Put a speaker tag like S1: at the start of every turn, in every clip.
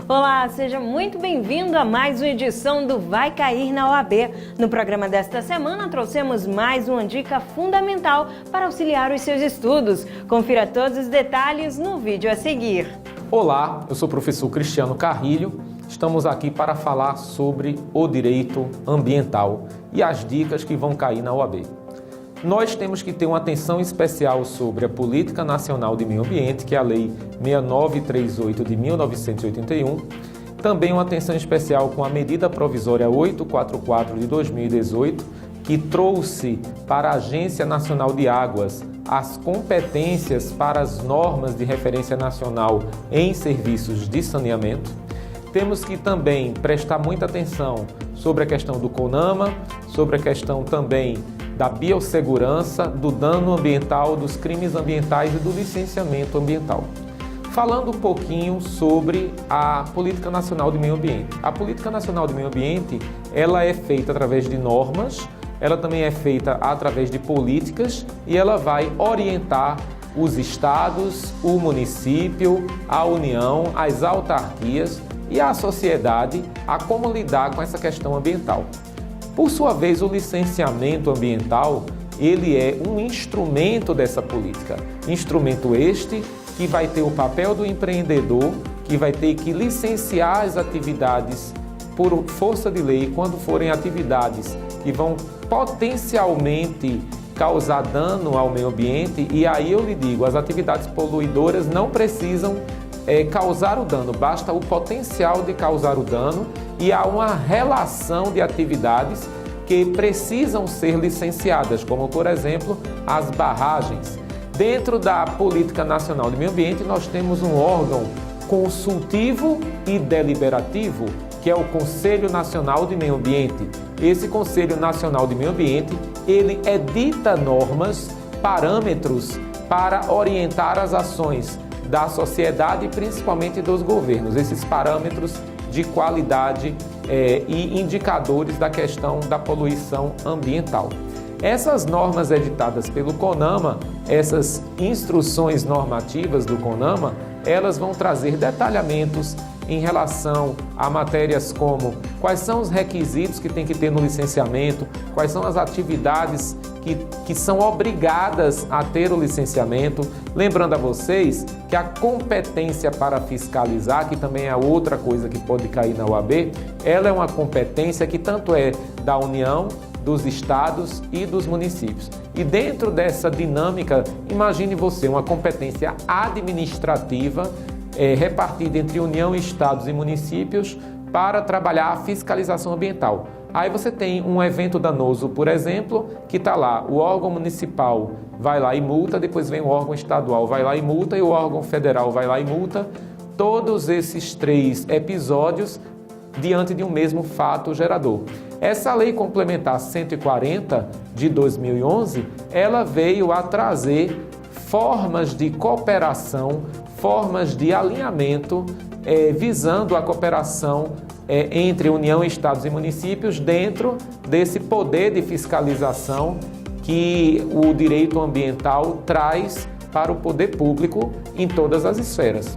S1: Olá, seja muito bem-vindo a mais uma edição do Vai Cair na OAB. No programa desta semana, trouxemos mais uma dica fundamental para auxiliar os seus estudos. Confira todos os detalhes no vídeo a seguir.
S2: Olá, eu sou o professor Cristiano Carrilho. Estamos aqui para falar sobre o direito ambiental e as dicas que vão cair na OAB. Nós temos que ter uma atenção especial sobre a Política Nacional de Meio Ambiente, que é a Lei 6938 de 1981. Também uma atenção especial com a Medida Provisória 844 de 2018, que trouxe para a Agência Nacional de Águas as competências para as normas de referência nacional em serviços de saneamento. Temos que também prestar muita atenção sobre a questão do CONAMA, sobre a questão também da biossegurança, do dano ambiental, dos crimes ambientais e do licenciamento ambiental. Falando um pouquinho sobre a Política Nacional de Meio Ambiente. A Política Nacional de Meio Ambiente, ela é feita através de normas, ela também é feita através de políticas e ela vai orientar os estados, o município, a União, as autarquias e a sociedade a como lidar com essa questão ambiental. Por sua vez, o licenciamento ambiental, ele é um instrumento dessa política. Instrumento este que vai ter o papel do empreendedor, que vai ter que licenciar as atividades por força de lei, quando forem atividades que vão potencialmente causar dano ao meio ambiente. E aí eu lhe digo, as atividades poluidoras não precisam causar o dano, basta o potencial de causar o dano. E há uma relação de atividades que precisam ser licenciadas, como, por exemplo, as barragens. Dentro da Política Nacional de Meio Ambiente, nós temos um órgão consultivo e deliberativo, que é o Conselho Nacional de Meio Ambiente. Esse Conselho Nacional de Meio Ambiente, ele edita normas, parâmetros para orientar as ações da sociedade e principalmente dos governos. Esses parâmetros de qualidade e indicadores da questão da poluição ambiental. Essas normas editadas pelo CONAMA, essas instruções normativas do CONAMA, elas vão trazer detalhamentos em relação a matérias como quais são os requisitos que tem que ter no licenciamento, quais são as atividades que são obrigadas a ter o licenciamento. Lembrando a vocês que a competência para fiscalizar, que também é outra coisa que pode cair na OAB, ela é uma competência que tanto é da União, dos estados e dos municípios. E dentro dessa dinâmica, imagine você uma competência administrativa repartida entre União, estados e municípios para trabalhar a fiscalização ambiental. Aí você tem um evento danoso, por exemplo, que está lá, o órgão municipal vai lá e multa, depois vem o órgão estadual, vai lá e multa, e o órgão federal vai lá e multa. Todos esses três episódios diante de um mesmo fato gerador. Essa Lei Complementar 140 de 2011, ela veio a trazer formas de cooperação, formas de alinhamento, visando a cooperação entre União, Estados e municípios dentro desse poder de fiscalização que o direito ambiental traz para o poder público em todas as esferas.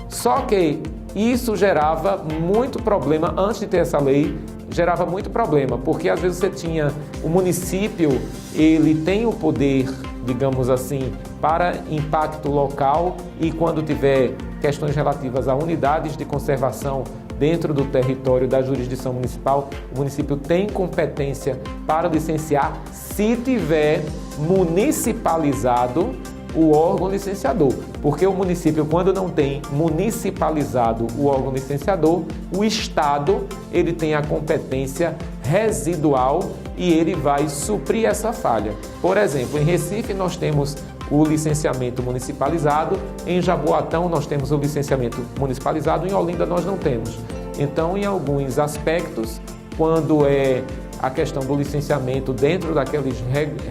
S2: Só que isso gerava muito problema antes de ter essa lei, gerava muito problema, porque às vezes você tinha o município, ele tem o poder, digamos assim, para impacto local, e quando tiver questões relativas a unidades de conservação dentro do território da jurisdição municipal, o município tem competência para licenciar se tiver municipalizado o órgão licenciador. Porque o município, quando não tem municipalizado o órgão licenciador, o Estado ele tem a competência residual e ele vai suprir essa falha. Por exemplo, em Recife nós temos o licenciamento municipalizado, em Jaboatão nós temos o licenciamento municipalizado, em Olinda nós não temos. Então, em alguns aspectos, quando é a questão do licenciamento dentro daqueles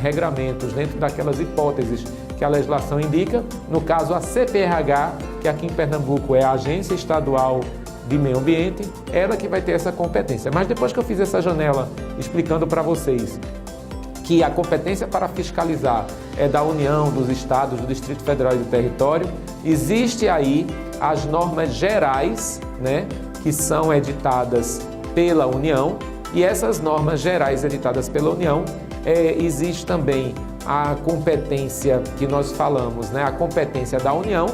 S2: regramentos, dentro daquelas hipóteses que a legislação indica, no caso a CPRH, que aqui em Pernambuco é a Agência Estadual de Meio Ambiente, ela que vai ter essa competência. Mas depois que eu fiz essa janela explicando para vocês que a competência para fiscalizar é da União, dos Estados, do Distrito Federal e do Território. Existe aí as normas gerais, né, que são editadas pela União, e essas normas gerais editadas pela União, existe também a competência que nós falamos, né, a competência da União.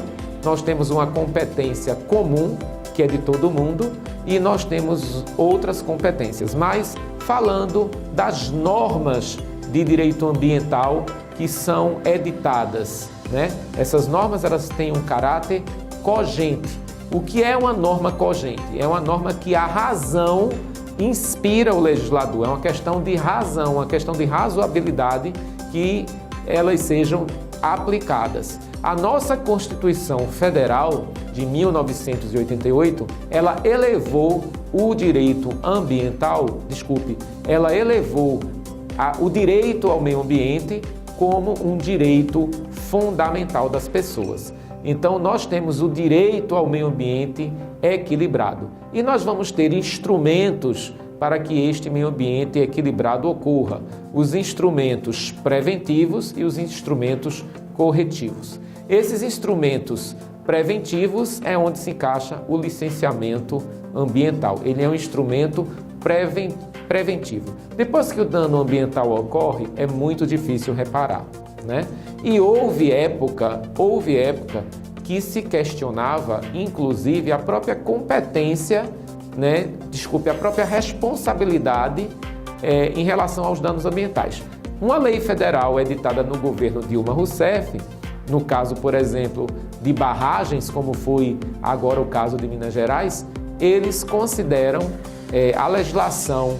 S2: Nós temos uma competência comum, que é de todo mundo, e nós temos outras competências. Mas falando das normas de direito ambiental que são editadas, né? Essas normas, elas têm um caráter cogente. O que é uma norma cogente? É uma norma que a razão inspira o legislador. É uma questão de razão, uma questão de razoabilidade que elas sejam aplicadas. A nossa Constituição Federal de 1988, ela elevou o direito ambiental, ela elevou o direito ao meio ambiente como um direito fundamental das pessoas. Então, nós temos o direito ao meio ambiente equilibrado. E nós vamos ter instrumentos para que este meio ambiente equilibrado ocorra. Os instrumentos preventivos e os instrumentos corretivos. Esses instrumentos preventivos é onde se encaixa o licenciamento ambiental. Ele é um instrumento preventivo. Depois que o dano ambiental ocorre, é muito difícil reparar, né? E houve época que se questionava, inclusive, a própria competência, né? A própria responsabilidade em relação aos danos ambientais. Uma lei federal editada no governo Dilma Rousseff, no caso, por exemplo, de barragens, como foi agora o caso de Minas Gerais, eles consideram, a legislação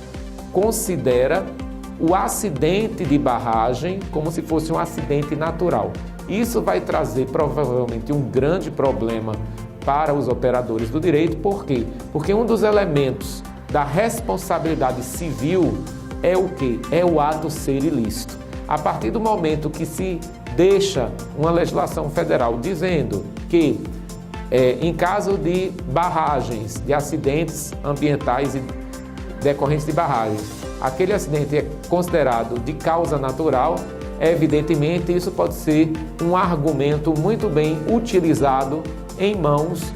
S2: considera o acidente de barragem como se fosse um acidente natural. Isso vai trazer provavelmente um grande problema para os operadores do direito. Por quê? Porque um dos elementos da responsabilidade civil é o quê? É o ato ser ilícito. A partir do momento que se deixa uma legislação federal dizendo que em caso de barragens, de acidentes ambientais e decorrentes de barragens, aquele acidente é considerado de causa natural, evidentemente isso pode ser um argumento muito bem utilizado em mãos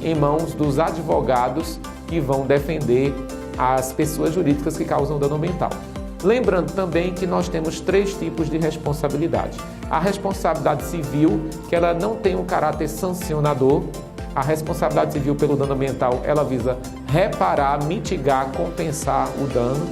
S2: em mãos dos advogados que vão defender as pessoas jurídicas que causam dano ambiental. Lembrando também que nós temos 3 tipos de responsabilidade. A responsabilidade civil, que ela não tem um caráter sancionador. A responsabilidade civil pelo dano ambiental, ela visa reparar, mitigar, compensar o dano.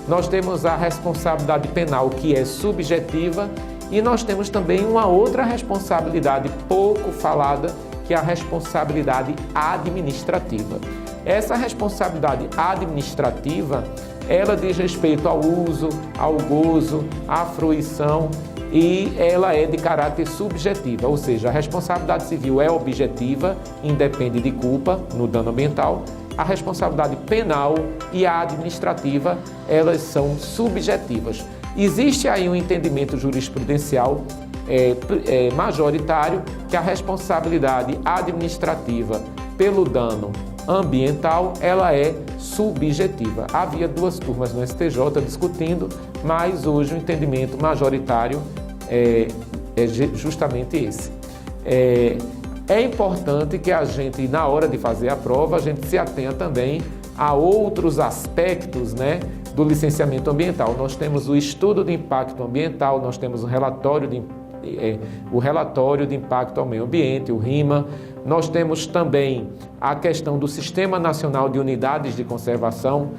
S2: Nós temos a responsabilidade penal, que é subjetiva, e nós temos também uma outra responsabilidade pouco falada, que é a responsabilidade administrativa. Essa responsabilidade administrativa, ela diz respeito ao uso, ao gozo, à fruição, e ela é de caráter subjetiva, ou seja, a responsabilidade civil é objetiva, independe de culpa no dano ambiental. A responsabilidade penal e a administrativa, elas são subjetivas. Existe aí um entendimento jurisprudencial majoritário que a responsabilidade administrativa pelo dano ambiental, ela é subjetiva. Havia 2 turmas no STJ discutindo, mas hoje o entendimento majoritário é justamente esse. É importante que a gente, na hora de fazer a prova, a gente se atenha também a outros aspectos, né, do licenciamento ambiental. Nós temos o estudo de impacto ambiental, nós temos o relatório de impacto ao meio ambiente, o RIMA. Nós temos também a questão do Sistema Nacional de Unidades de Conservação.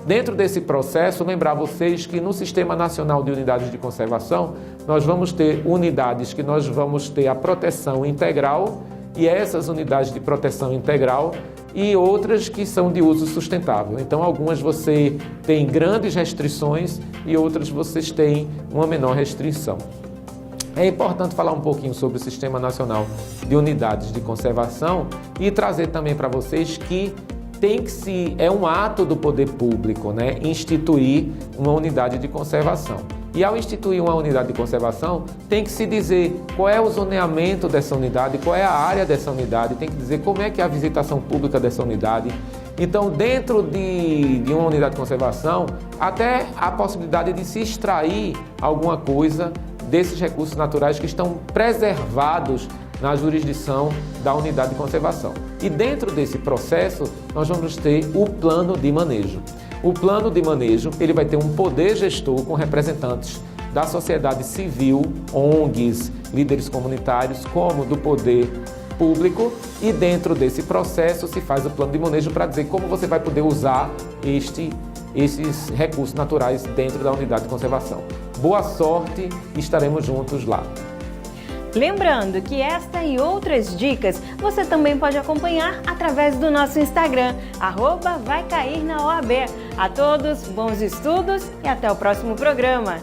S2: Dentro desse processo, lembrar vocês que no Sistema Nacional de Unidades de Conservação, nós vamos ter unidades que nós vamos ter a proteção integral, e essas unidades de proteção integral, e outras que são de uso sustentável. Então, algumas você tem grandes restrições e outras vocês têm uma menor restrição. É importante falar um pouquinho sobre o Sistema Nacional de Unidades de Conservação e trazer também para vocês que é um ato do poder público, né, instituir uma unidade de conservação. E ao instituir uma unidade de conservação, tem que se dizer qual é o zoneamento dessa unidade, qual é a área dessa unidade, tem que dizer como é que é a visitação pública dessa unidade, Então, dentro de uma unidade de conservação, até a possibilidade de se extrair alguma coisa desses recursos naturais que estão preservados na jurisdição da unidade de conservação. E dentro desse processo, nós vamos ter o plano de manejo. O plano de manejo, ele vai ter um poder gestor com representantes da sociedade civil, ONGs, líderes comunitários, como do poder público, e dentro desse processo se faz o plano de manejo para dizer como você vai poder usar esses recursos naturais dentro da unidade de conservação. Boa sorte e estaremos juntos lá.
S1: Lembrando que esta e outras dicas você também pode acompanhar através do nosso Instagram, @VaiCairNaOAB. A todos, bons estudos e até o próximo programa!